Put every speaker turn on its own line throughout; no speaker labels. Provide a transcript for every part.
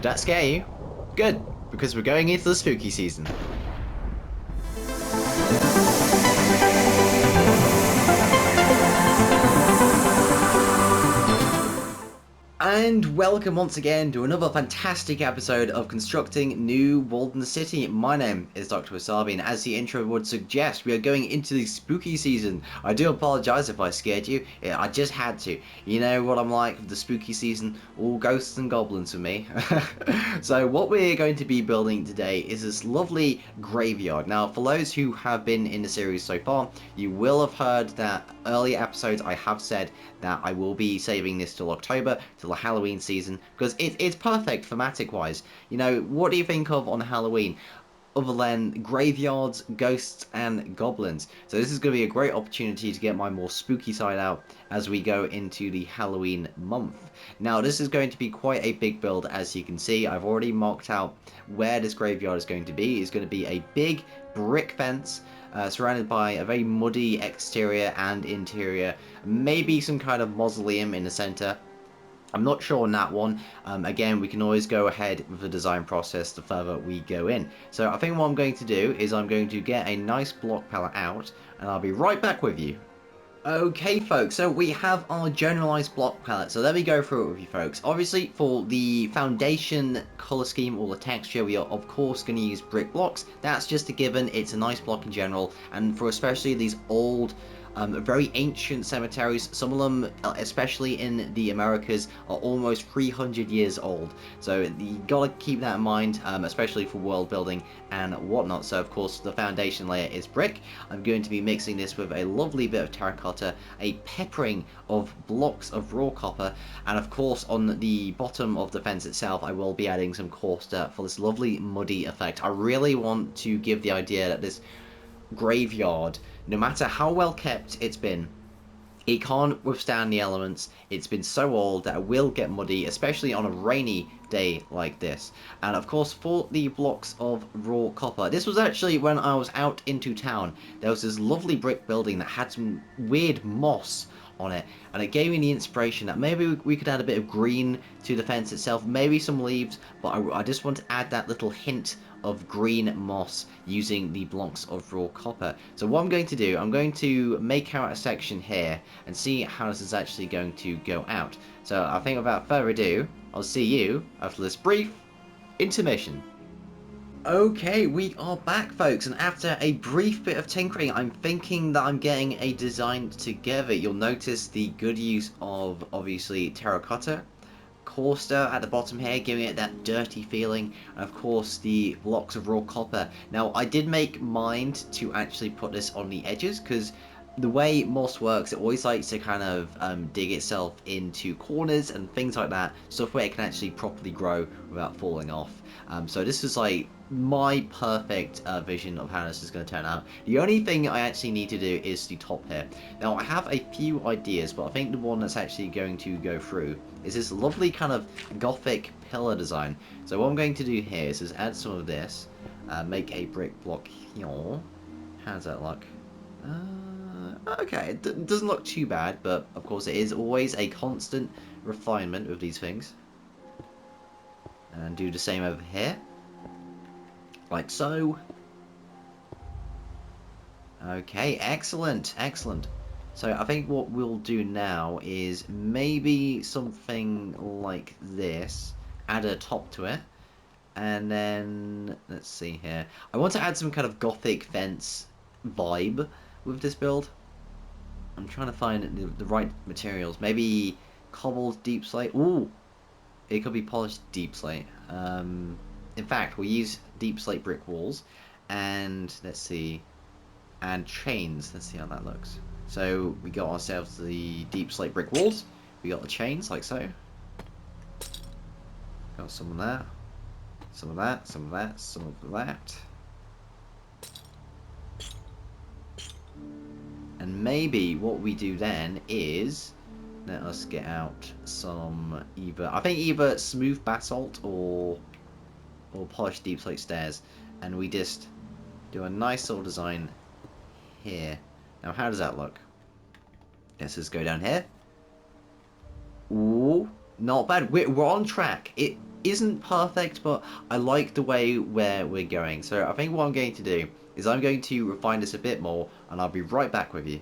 Did that scare you? Good, because we're going into the spooky season. And welcome once again to another fantastic episode of Constructing New Walden City. My name is Dr. Wasabi, and as the intro would suggest, we are going into the spooky season. I do apologise if I scared you. I just had to. You know what I'm like with the spooky season, all ghosts and goblins for me. So what we're going to be building today is this lovely graveyard. Now, for those who have been in the series so far, you will have heard that earlier episodes I have said that I will be saving this till October, till the Halloween season, because it's perfect thematic wise. You know, what do you think of on Halloween other than graveyards, ghosts, and goblins? So this is going to be a great opportunity to get my more spooky side out as we go into the Halloween month. Now, this is going to be quite a big build, as you can see. I've already marked out where this graveyard is going to be. It's going to be a big brick fence surrounded by a very muddy exterior and interior, maybe some kind of mausoleum in the center. I'm not sure on that one. Again, we can always go ahead with the design process the further we go in. So I think what I'm going to do is I'm going to get a nice block palette out, and I'll be right back with you. Okay folks, so we have our generalized block palette, so let me go through it with you folks. Obviously for the foundation color scheme or the texture, we are of course going to use brick blocks. That's just a given, it's a nice block in general, and for especially these old very ancient cemeteries, some of them, especially in the Americas, are almost 300 years old. So you gotta keep that in mind, especially for world building and whatnot. So of course the foundation layer is brick. I'm going to be mixing this with a lovely bit of terracotta, a peppering of blocks of raw copper, and of course on the bottom of the fence itself I will be adding some coarse dirt for this lovely muddy effect. I really want to give the idea that this graveyard, no matter how well kept it's been, it can't withstand the elements. It's been so old that it will get muddy, especially on a rainy day like this. And of course for the blocks of raw copper, this was actually when I was out into town. There was this lovely brick building that had some weird moss on it, and it gave me the inspiration that maybe we could add a bit of green to the fence itself, maybe some leaves, but I just want to add that little hint of green moss using the blocks of raw copper. So what I'm going to do, I'm going to make out a section here and see how this is actually going to go out. So I think without further ado, I'll see you after this brief intermission. Okay, we are back folks, and after a brief bit of tinkering, I'm thinking that I'm getting a design together. You'll notice the good use of, obviously, terracotta, coarse dirt at the bottom here, giving it that dirty feeling, and of course the blocks of raw copper. Now, I did make mind to actually put this on the edges, because the way moss works, it always likes to kind of dig itself into corners and things like that, stuff where it can actually properly grow without falling off. So this is like my perfect vision of how this is going to turn out. The only thing I actually need to do is the top here. Now I have a few ideas, but I think the one that's actually going to go through is this lovely kind of gothic pillar design. So what I'm going to do here is just add some of this, make a brick block here. How does that look? Okay, it doesn't look too bad, but of course it is always a constant refinement with these things. And do the same over here, like so. Okay, excellent, excellent. So I think what we'll do now is maybe something like this, add a top to it, and then let's see here. I want to add some kind of gothic fence vibe with this build. I'm trying to find the right materials. Maybe cobbled deep slate. Ooh, it could be polished deep slate. In fact, we'll use deep slate brick walls, and let's see, and chains. Let's see how that looks. So we got ourselves the deep slate brick walls. We got the chains like so. Got some of that, some of that, some of that, some of that. And maybe what we do then is, let us get out some either smooth basalt or polished deep slate stairs, and we just do a nice little design here. Now how does that look? Let's just go down here. Ooh, not bad. We're on track. isn't perfect, but I like the way where we're going. So I think what I'm going to do is I'm going to refine this a bit more, and I'll be right back with you.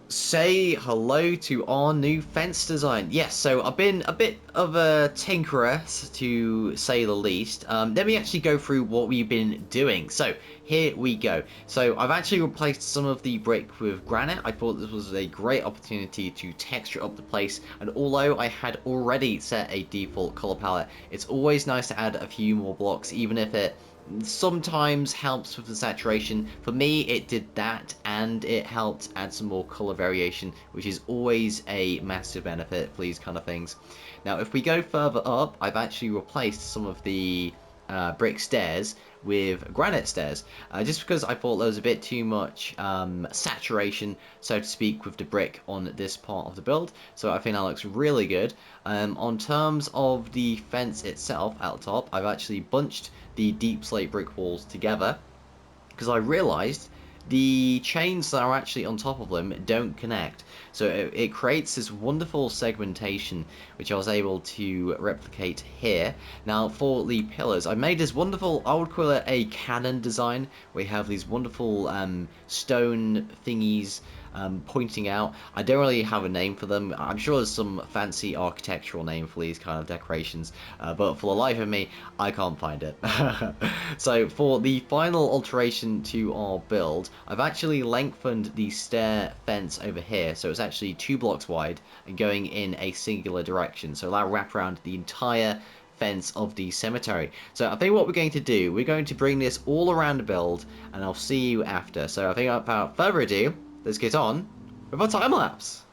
Say hello to our new fence design. Yes, so I've been a bit of a tinkerer, to say the least. Let me actually go through what we've been doing. So here we go. So I've actually replaced some of the brick with granite. I thought this was a great opportunity to texture up the place, and although I had already set a default color palette, it's always nice to add a few more blocks, even if it sometimes helps with the saturation. For me, it did that, and it helped add some more color variation, which is always a massive benefit for these kind of things. Now, if we go further up, I've actually replaced some of the brick stairs with granite stairs, just because I thought there was a bit too much saturation, so to speak, with the brick on this part of the build. So I think that looks really good. On terms of the fence itself at the top, I've actually bunched the deep slate brick walls together, because I realized the chains that are actually on top of them don't connect. So it creates this wonderful segmentation, which I was able to replicate here. Now, for the pillars, I made this wonderful, I would call it a cannon design, where you have these wonderful stone thingies pointing out. I don't really have a name for them. I'm sure there's some fancy architectural name for these kind of decorations, but for the life of me, I can't find it. So for the final alteration to our build, I've actually lengthened the stair fence over here, so it's actually 2 blocks wide and going in a singular direction, so that'll wrap around the entire fence of the cemetery. So I think what we're going to do, we're going to bring this all around the build, and I'll see you after. So I think without further ado, let's get on with our time lapse.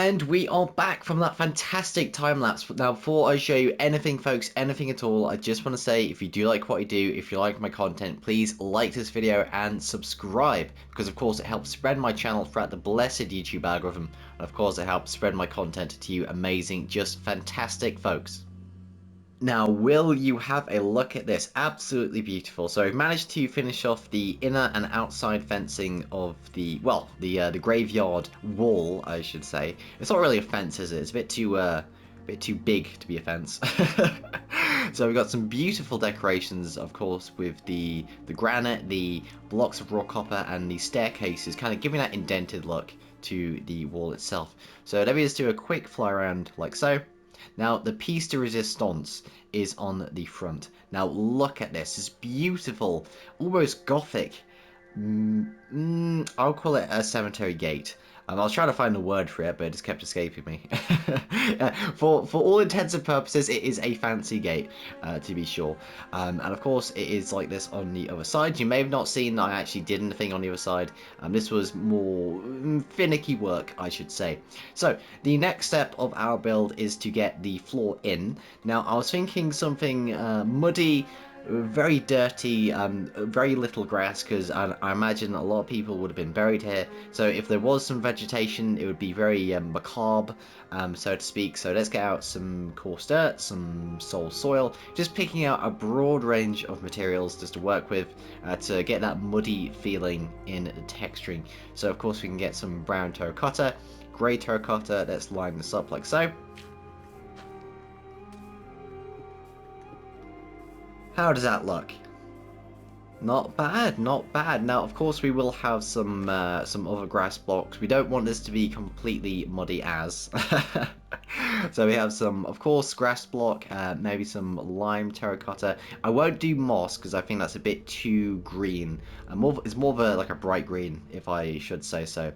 And we are back from that fantastic time lapse. Now, before I show you anything, folks, anything at all, I just want to say, if you do like what I do, if you like my content, please like this video and subscribe, because of course it helps spread my channel throughout the blessed YouTube algorithm, and of course it helps spread my content to you amazing, just fantastic folks. Now, will you have a look at this? Absolutely beautiful. So I've managed to finish off the inner and outside fencing of the, well, the graveyard wall, I should say. It's not really a fence, is it? It's a bit too big to be a fence. So we've got some beautiful decorations, of course, with the granite, the blocks of raw copper, and the staircases, kind of giving that indented look to the wall itself. So let me just do a quick fly around like so. Now, the piece de resistance is on the front. Now, look at this. It's beautiful, almost gothic. I'll call it a cemetery gate. I was trying to find a word for it, but it just kept escaping me. For all intents and purposes, it is a fancy gate, to be sure. And of course, it is like this on the other side. You may have not seen that I actually did anything on the other side. This was more finicky work, I should say. So, the next step of our build is to get the floor in. Now, I was thinking something muddy, very dirty, very little grass, because I imagine a lot of people would have been buried here. So if there was some vegetation, it would be very macabre, so to speak. So let's get out some coarse dirt, some soil, just picking out a broad range of materials just to work with to get that muddy feeling in the texturing. So of course we can get some brown terracotta, grey terracotta. Let's line this up like so. How does that look? Not bad, not bad. Now, of course, we will have some other grass blocks. We don't want this to be completely muddy as. So we have some, of course, grass block, maybe some lime terracotta. I won't do moss because I think that's a bit too green. It's more of like a bright green, if I should say so.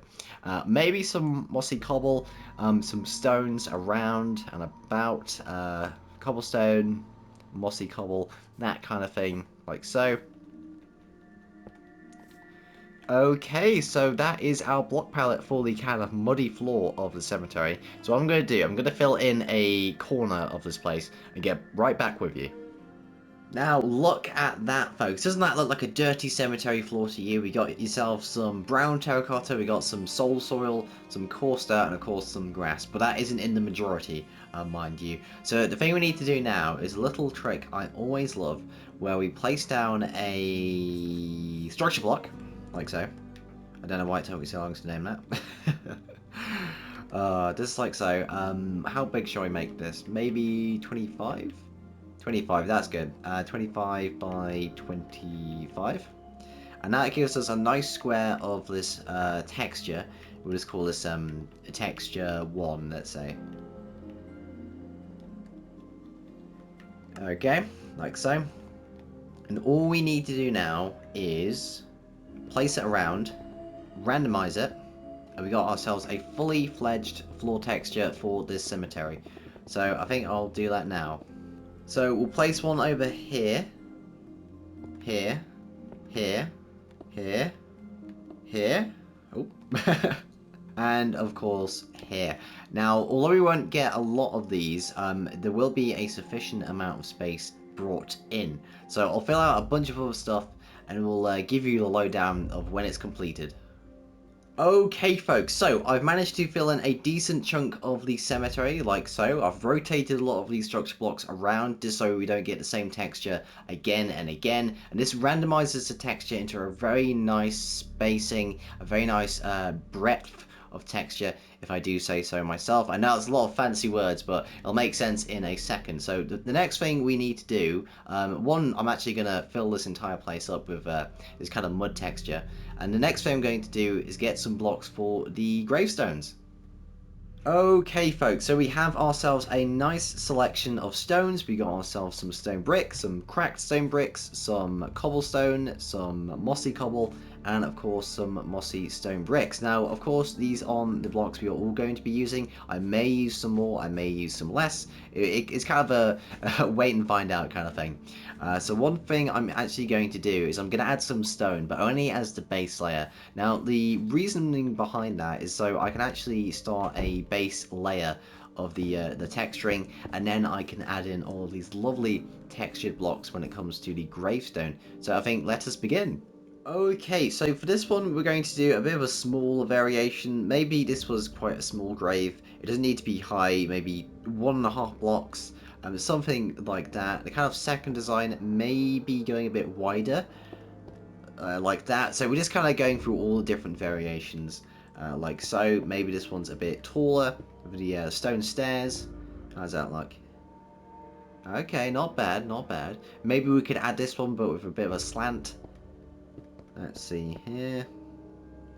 Maybe some mossy cobble, some stones around and about, cobblestone, mossy cobble, that kind of thing, like so. Okay, so that is our block palette for the kind of muddy floor of the cemetery. So what I'm going to do, I'm going to fill in a corner of this place and get right back with you. Now look at that, folks. Doesn't that look like a dirty cemetery floor to you? We got yourself some brown terracotta, we got some soil, some coarse dirt, and of course some grass. But that isn't in the majority, mind you. So the thing we need to do now is a little trick I always love, where we place down a structure block, like so. I don't know why it took me so long to name that. Just like so. How big shall I make this? Maybe 25? 25, that's good. 25 by 25. And that gives us a nice square of this texture. We'll just call this texture 1, let's say. Okay, like so. And all we need to do now is place it around, randomize it, and we got ourselves a fully fledged floor texture for this cemetery. So I think I'll do that now. So we'll place one over here, here, here, here, here, oh, and of course here. Now, although we won't get a lot of these, there will be a sufficient amount of space brought in. So I'll fill out a bunch of other stuff and we'll give you the lowdown of when it's completed. Okay folks, so I've managed to fill in a decent chunk of the cemetery, like so. I've rotated a lot of these structure blocks around just so we don't get the same texture again and again. And this randomizes the texture into a very nice spacing, a very nice breadth of texture, if I do say so myself. I know it's a lot of fancy words, but it'll make sense in a second. So the next thing we need to do, one, I'm actually going to fill this entire place up with this kind of mud texture. And the next thing I'm going to do is get some blocks for the gravestones. Okay folks, so we have ourselves a nice selection of stones. We got ourselves some stone bricks, some cracked stone bricks, some cobblestone, some mossy cobble, and of course some mossy stone bricks. Now, of course, these aren't the blocks we are all going to be using. I may use some more, I may use some less. It's kind of a wait and find out kind of thing. So one thing I'm actually going to do is I'm going to add some stone, but only as the base layer. Now, the reasoning behind that is so I can actually start a base layer of the texturing, and then I can add in all these lovely textured blocks when it comes to the gravestone. So I think let us begin. Okay, so for this one we're going to do a bit of a small variation. Maybe this was quite a small grave. It doesn't need to be high, maybe 1.5 blocks, something like that. The kind of second design may be going a bit wider, like that. So we're just kind of going through all the different variations, like so. Maybe this one's a bit taller with the stone stairs. How's that look? Okay, not bad, not bad. Maybe we could add this one, but with a bit of a slant. Let's see here.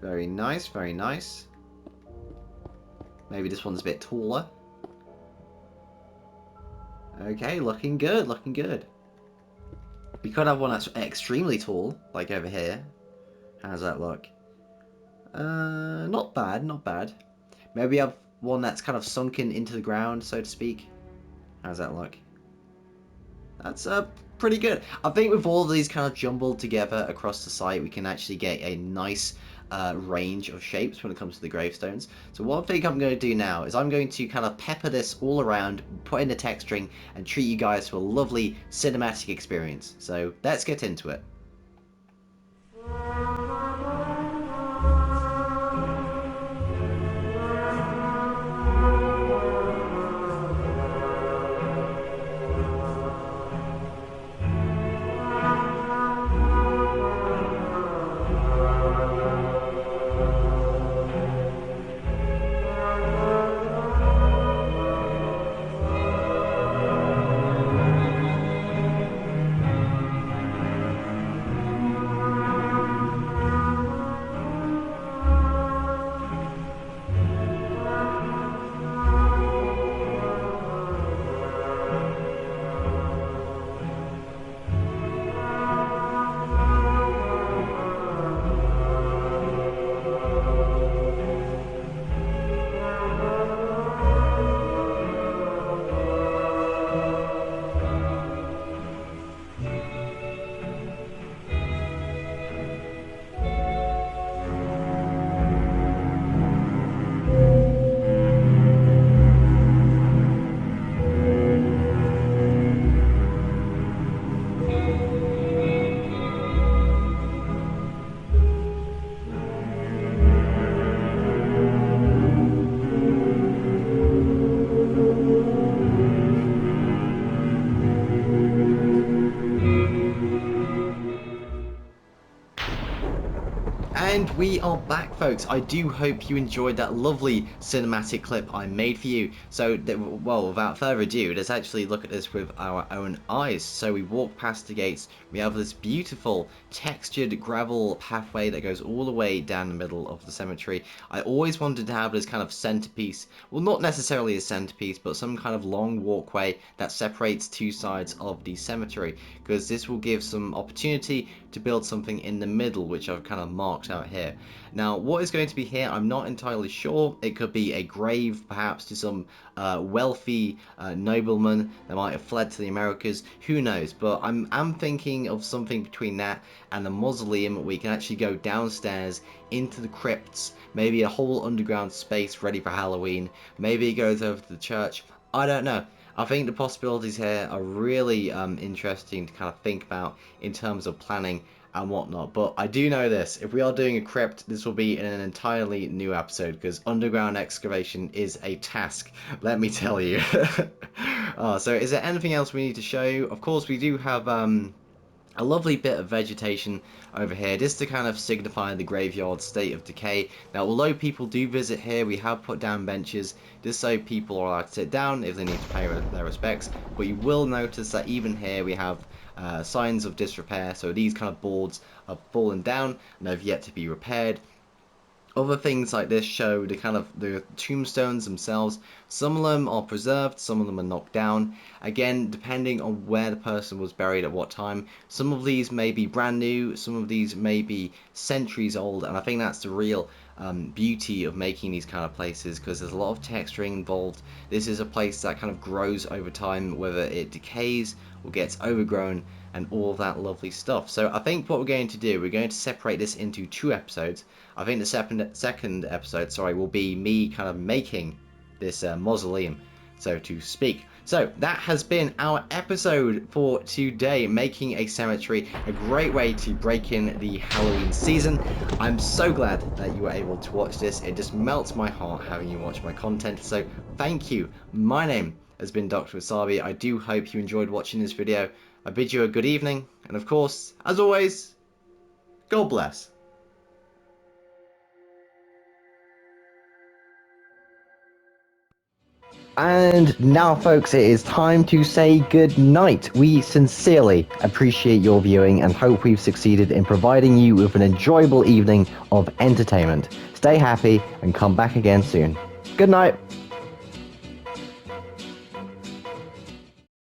Very nice, very nice. Maybe this one's a bit taller. Okay, looking good, looking good. We could have one that's extremely tall, like over here. How's that look? Not bad, not bad. Maybe have one that's kind of sunken into the ground, so to speak. How's that look? That's pretty good. I think with all of these kind of jumbled together across the site, we can actually get a nice range of shapes when it comes to the gravestones. So what I think I'm going to do now is I'm going to kind of pepper this all around, put in the texturing, and treat you guys to a lovely cinematic experience. So let's get into it. And we are back, folks. I do hope you enjoyed that lovely cinematic clip I made for you. So, well, without further ado, let's actually look at this with our own eyes. So we walk past the gates. We have this beautiful textured gravel pathway that goes all the way down the middle of the cemetery. I always wanted to have this kind of centerpiece. Well, not necessarily a centerpiece, but some kind of long walkway that separates two sides of the cemetery, because this will give some opportunity to build something in the middle, which I've kind of marked out here. Now, what is going to be here, I'm not entirely sure. It could be a grave, perhaps, to some wealthy nobleman that might have fled to the Americas. Who knows? But I'm thinking of something between that and the mausoleum. We can actually go downstairs into the crypts, maybe a whole underground space ready for Halloween. Maybe it goes over to the church. I don't know. I think the possibilities here are really interesting to kind of think about in terms of planning and whatnot. But I do know this: if we are doing a crypt, this will be in an entirely new episode, because underground excavation is a task, let me tell you. So is there anything else we need to show? Of course, we do have a lovely bit of vegetation over here, just to kind of signify the graveyard state of decay. Now, although people do visit here, we have put down benches just so people are allowed to sit down if they need to pay their respects. But you will notice that even here we have signs of disrepair, so these kind of boards have fallen down and have yet to be repaired. Other things like this show the tombstones themselves. Some of them are preserved, some of them are knocked down. Again, depending on where the person was buried at what time. Some of these may be brand new, some of these may be centuries old, and I think that's the real beauty of making these kind of places, because there's a lot of texturing involved. This is a place that kind of grows over time, whether it decays or gets overgrown and all that lovely stuff. So I think what we're going to do, we're going to separate this into 2 episodes. I think the second episode, will be me kind of making this mausoleum, so to speak. So that has been our episode for today, making a cemetery, a great way to break in the Halloween season. I'm so glad that you were able to watch this. It just melts my heart having you watch my content, so thank you. My name has been Dr. Wasabi. I do hope you enjoyed watching this video. I bid you a good evening, and of course, as always, God bless. And now, folks, it is time to say good night. We sincerely appreciate your viewing and hope we've succeeded in providing you with an enjoyable evening of entertainment. Stay happy and come back again soon. Good night.